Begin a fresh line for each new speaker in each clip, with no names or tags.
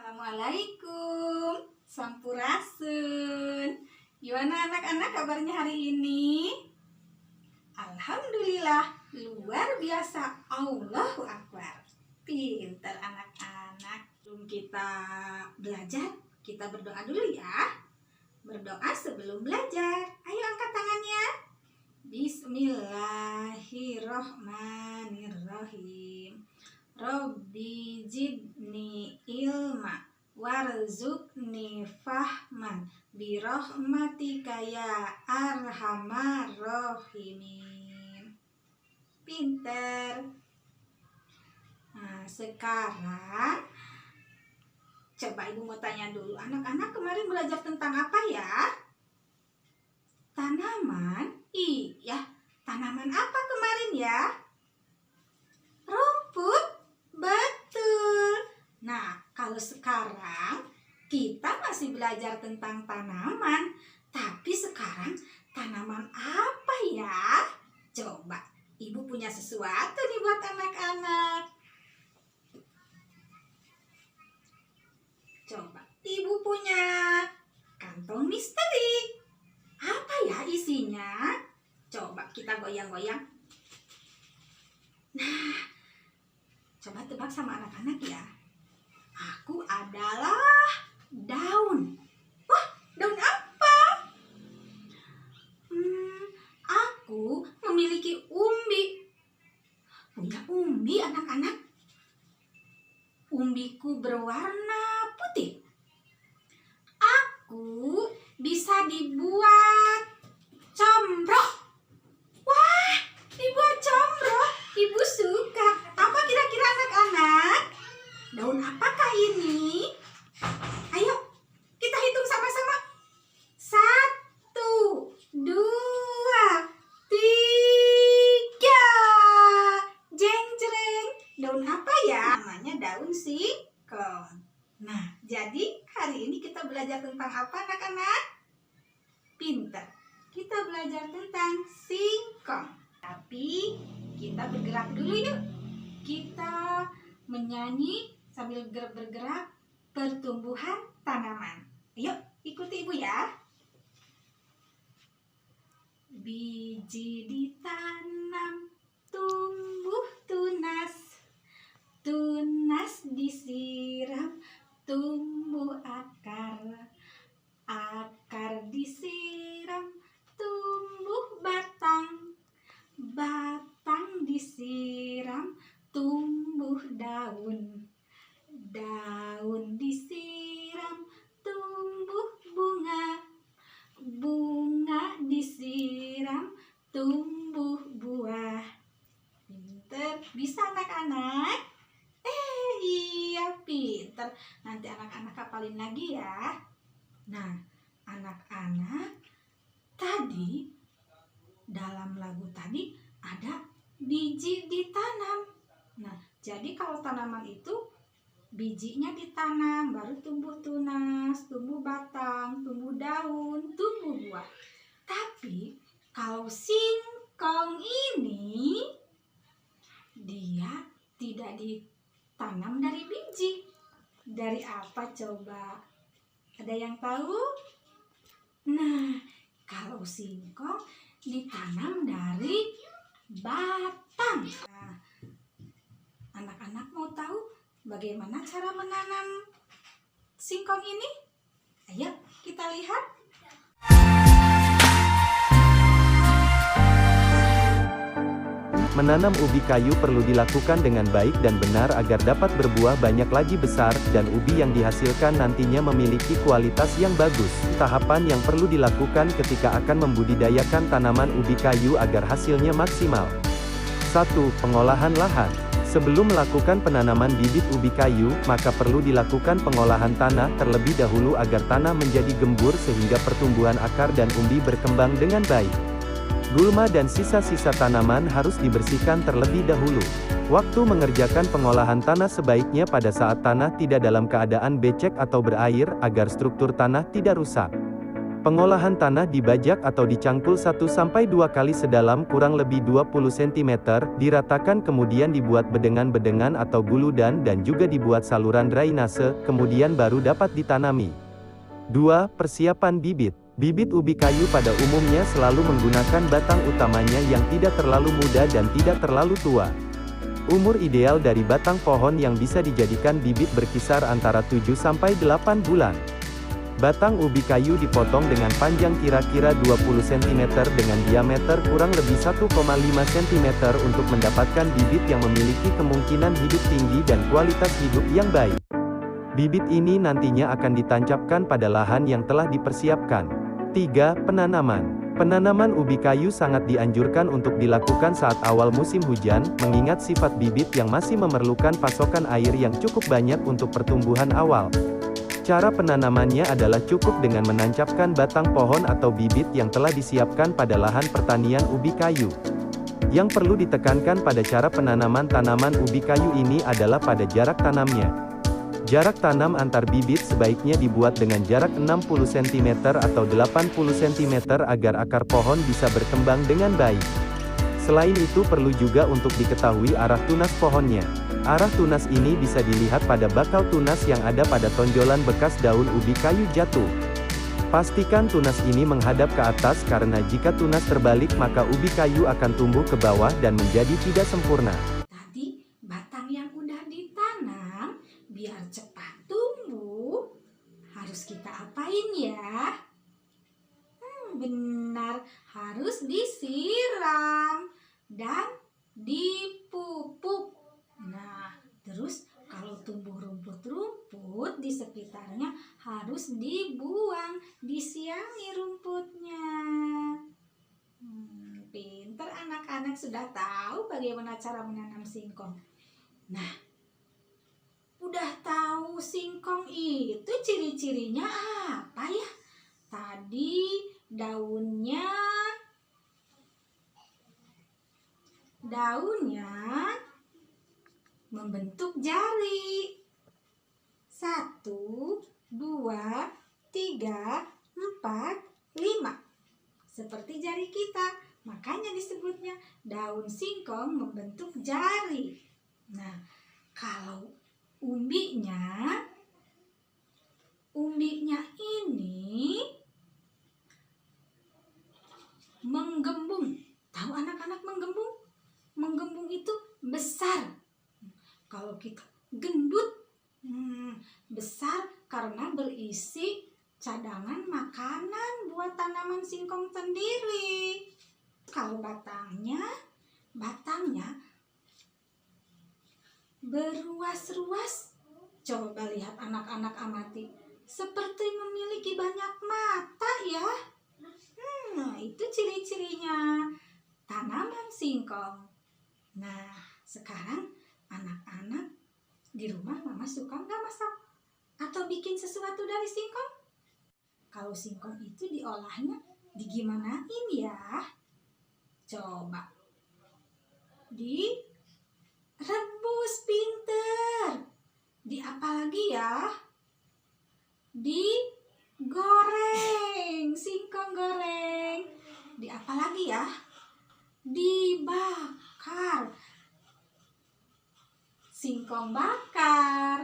Assalamualaikum, Sampurasun. Gimana anak-anak kabarnya hari ini? Alhamdulillah, luar biasa. Allahu Akbar. Pintar anak-anak. Sebelum kita belajar, kita berdoa dulu ya. Berdoa sebelum belajar. Ayo angkat tangannya. Bismillahirrohmanirrohim. Robbi zidni ilma warzuqni fahman birahmatika ya arhamar rahimin. Pinter. Nah, sekarang coba ibu mau tanya dulu, anak-anak kemarin belajar tentang apa ya? Tanaman. Iya, tanaman apa kemarin ya? Rumput. Betul. Nah, kalau sekarang kita masih belajar tentang tanaman, tapi sekarang tanaman apa ya? Coba, ibu punya sesuatu nih buat anak-anak. Coba, ibu punya kantong misteri. Apa ya isinya? Coba kita goyang-goyang. Nah, coba tebak sama anak-anak ya. Aku adalah daun. Wah, daun apa? Aku memiliki umbi. Punya umbi anak-anak. Umbiku berwarna putih. Aku bisa dibuat combrok. Wah, dibuat combrok. Ibu suka. Apa kira-kira anak-anak? Daun apakah ini? Ayo, kita hitung sama-sama. 1, 2, 3. Jeng-jreng. Daun apa ya? Namanya daun singkong. Nah, jadi hari ini kita belajar tentang apa anak-anak? Pintar. Kita belajar tentang singkong. Tapi kita bergerak dulu yuk. Kita menyanyi sambil bergerak pertumbuhan tanaman. Yuk, ikuti ibu ya. Biji ditanam, tumbuh tunas. Tunas disiram, tumbuh akar. Akar disiram, tumbuh batang. Batang disiram, tumbuh daun. Daun disiram, tumbuh bunga. Bunga disiram, tumbuh buah. Pinter, bisa anak-anak? Iya pinter. Nanti anak-anak hafalin lagi ya. Nah, anak-anak, tadi dalam lagu tadi ada biji ditanam. Nah, jadi kalau tanaman itu bijinya ditanam, baru tumbuh tunas, tumbuh batang, tumbuh daun, tumbuh buah. Tapi kalau singkong ini dia tidak ditanam dari biji. Dari apa coba? Ada yang tahu? Nah, kalau singkong ditanam dari batang. Nah, anak-anak mau tahu bagaimana cara menanam singkong ini? Ayo kita lihat.
Menanam ubi kayu perlu dilakukan dengan baik dan benar agar dapat berbuah banyak lagi besar, dan ubi yang dihasilkan nantinya memiliki kualitas yang bagus. Tahapan yang perlu dilakukan ketika akan membudidayakan tanaman ubi kayu agar hasilnya maksimal. 1. Pengolahan lahan. Sebelum melakukan penanaman bibit ubi kayu, maka perlu dilakukan pengolahan tanah terlebih dahulu agar tanah menjadi gembur sehingga pertumbuhan akar dan umbi berkembang dengan baik. Gulma dan sisa-sisa tanaman harus dibersihkan terlebih dahulu. Waktu mengerjakan pengolahan tanah sebaiknya pada saat tanah tidak dalam keadaan becek atau berair, agar struktur tanah tidak rusak. Pengolahan tanah dibajak atau dicangkul 1-2 kali sedalam kurang lebih 20 cm, diratakan kemudian dibuat bedengan-bedengan atau guludan dan juga dibuat saluran drainase, kemudian baru dapat ditanami. 2. Persiapan bibit. Bibit ubi kayu pada umumnya selalu menggunakan batang utamanya yang tidak terlalu muda dan tidak terlalu tua. Umur ideal dari batang pohon yang bisa dijadikan bibit berkisar antara 7-8 bulan. Batang ubi kayu dipotong dengan panjang kira-kira 20 cm dengan diameter kurang lebih 1,5 cm untuk mendapatkan bibit yang memiliki kemungkinan hidup tinggi dan kualitas hidup yang baik. Bibit ini nantinya akan ditancapkan pada lahan yang telah dipersiapkan. 3. Penanaman. Penanaman ubi kayu sangat dianjurkan untuk dilakukan saat awal musim hujan, mengingat sifat bibit yang masih memerlukan pasokan air yang cukup banyak untuk pertumbuhan awal. Cara penanamannya adalah cukup dengan menancapkan batang pohon atau bibit yang telah disiapkan pada lahan pertanian ubi kayu. Yang perlu ditekankan pada cara penanaman tanaman ubi kayu ini adalah pada jarak tanamnya. Jarak tanam antar bibit sebaiknya dibuat dengan jarak 60 cm atau 80 cm agar akar pohon bisa berkembang dengan baik. Selain itu perlu juga untuk diketahui arah tunas pohonnya. Arah tunas ini bisa dilihat pada bakal tunas yang ada pada tonjolan bekas daun ubi kayu jatuh. Pastikan tunas ini menghadap ke atas karena jika tunas terbalik maka ubi kayu akan tumbuh ke bawah dan menjadi tidak sempurna.
Tadi batang yang udah ditanam biar cepat tumbuh harus kita apain ya? Benar, harus disiram dan dipupuk. Nah, terus kalau tumbuh rumput-rumput di sekitarnya harus dibuang, disiangi rumputnya. Pinter anak-anak sudah tahu bagaimana cara menanam singkong. Nah, udah tahu singkong itu ciri-cirinya apa ya? Tadi daunnya membentuk jari. 1, 2, 3, 4, 5. Seperti jari kita. Makanya disebutnya daun singkong membentuk jari. Nah, kalau umbinya ini menggembung. Tahu anak-anak menggembung? Menggembung itu besar. Kalau kita gendut, besar karena berisi cadangan makanan buat tanaman singkong sendiri. Kalau batangnya beruas-ruas. Coba lihat anak-anak amati. Seperti memiliki banyak mata ya. Itu ciri-cirinya tanaman singkong. Nah, sekarang anak-anak di rumah mama suka nggak masak atau bikin sesuatu dari singkong? Kalau singkong itu diolahnya digimanain ya? Coba direbus pinter. Di apa lagi ya? Digoreng, singkong goreng. Di apa lagi ya? Dibakar, singkong bakar.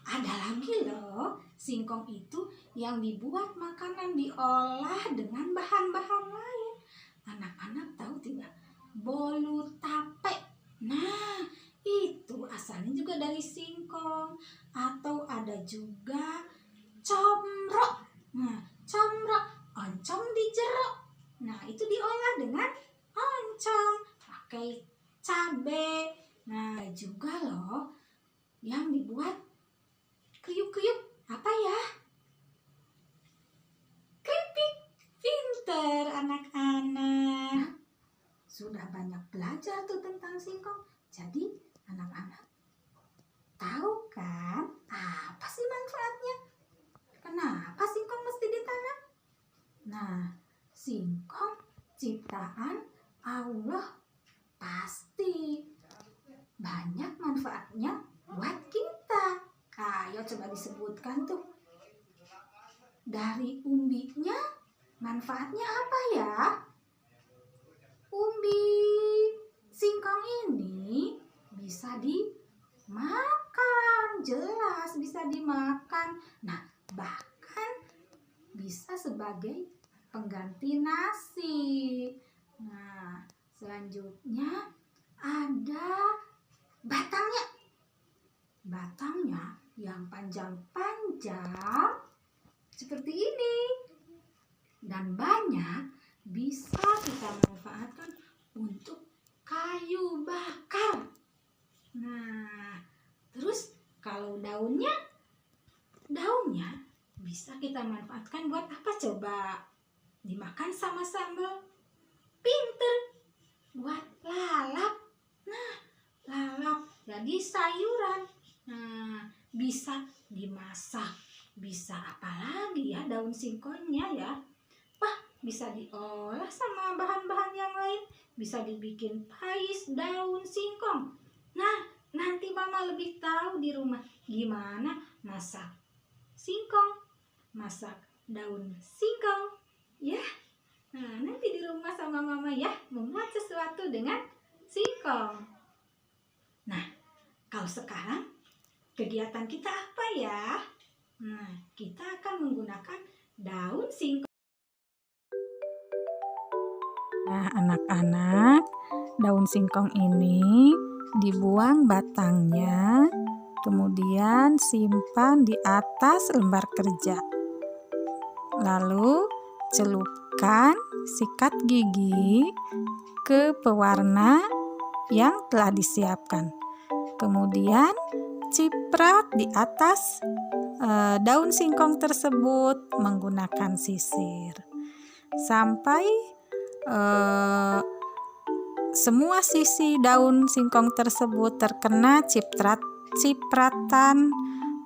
Ada lagi loh, singkong itu yang dibuat makanan diolah dengan bahan-bahan lain. Anak-anak tahu tidak? Bolu tape. Nah, itu asalnya juga dari singkong. Atau ada juga comrok. Nah, comrok, oncom dijerok. Nah, itu diolah dengan oncom, pakai cabai. Nah, juga loh yang dibuat kriuk-kriuk. Apa ya? Keripik. Pinter anak-anak. Sudah banyak belajar tuh tentang singkong. Jadi anak-anak tahu kan apa sih manfaatnya? Kenapa singkong mesti ditanam? Nah, singkong ciptaan Allah, pasti banyak manfaatnya buat kita. Ayo coba disebutkan tuh. Dari umbinya Manfaatnya apa ya? Umbi singkong ini bisa dimakan, jelas bisa dimakan. Nah, bahkan bisa sebagai pengganti nasi. Nah, selanjutnya ada batangnya. Batangnya yang panjang-panjang seperti ini. Dan banyak bisa kita manfaatkan untuk kayu bakar. Nah, terus kalau daunnya bisa kita manfaatkan buat apa coba? Dimakan sama sambal. Pinter, buat lalap. Nah, lalap jadi sayuran. Nah, bisa dimasak. Bisa apa lagi ya daun singkongnya ya? Wah, bisa diolah sama bahan-bahan yang lain. Bisa dibikin pais daun singkong. Nah, nanti Mama lebih tahu di rumah gimana masak singkong, masak daun singkong, ya. Nah, nanti di rumah sama Mama ya membuat sesuatu dengan singkong. Nah, kalau sekarang kegiatan kita apa ya? Nah, kita akan menggunakan daun singkong.
Nah, anak-anak, daun singkong ini dibuang batangnya, kemudian simpan di atas lembar kerja. Lalu celupkan sikat gigi ke pewarna yang telah disiapkan. Kemudian ciprat di atas daun singkong tersebut menggunakan sisir sampai semua sisi daun singkong tersebut terkena cipratan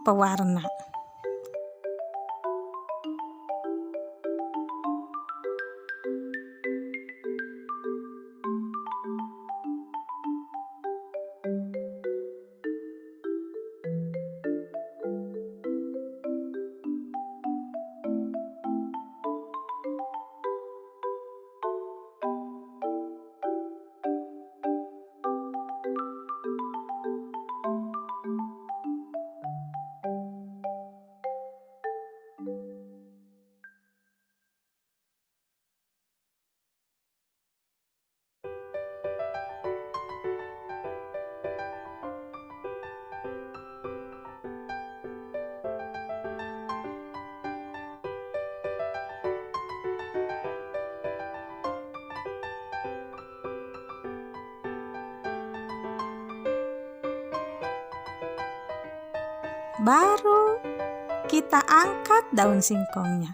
pewarna. Baru kita angkat daun singkongnya.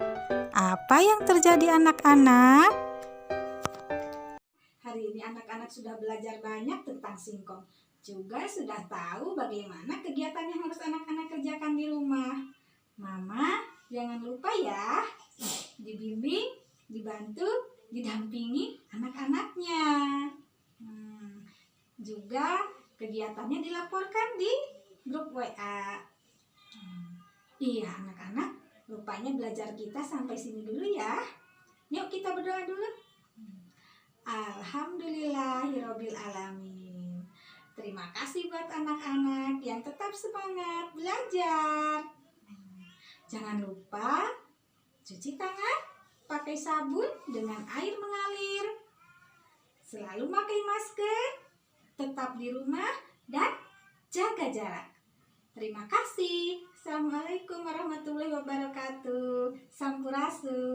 Apa yang terjadi anak-anak?
Hari ini anak-anak sudah belajar banyak tentang singkong. Juga sudah tahu bagaimana kegiatan yang harus anak-anak kerjakan di rumah. Mama, jangan lupa ya, dibimbing, dibantu, didampingi anak-anaknya. Juga kegiatannya dilaporkan di grup WA. Iya anak-anak, rupanya belajar kita sampai sini dulu ya. Yuk kita berdoa dulu. Alhamdulillahirabbil alamin. Terima kasih buat anak-anak yang tetap semangat belajar. Jangan lupa cuci tangan pakai sabun dengan air mengalir. Selalu pakai masker, tetap di rumah dan jaga jarak. Terima kasih. Assalamualaikum warahmatullahi wabarakatuh. Sampurasun.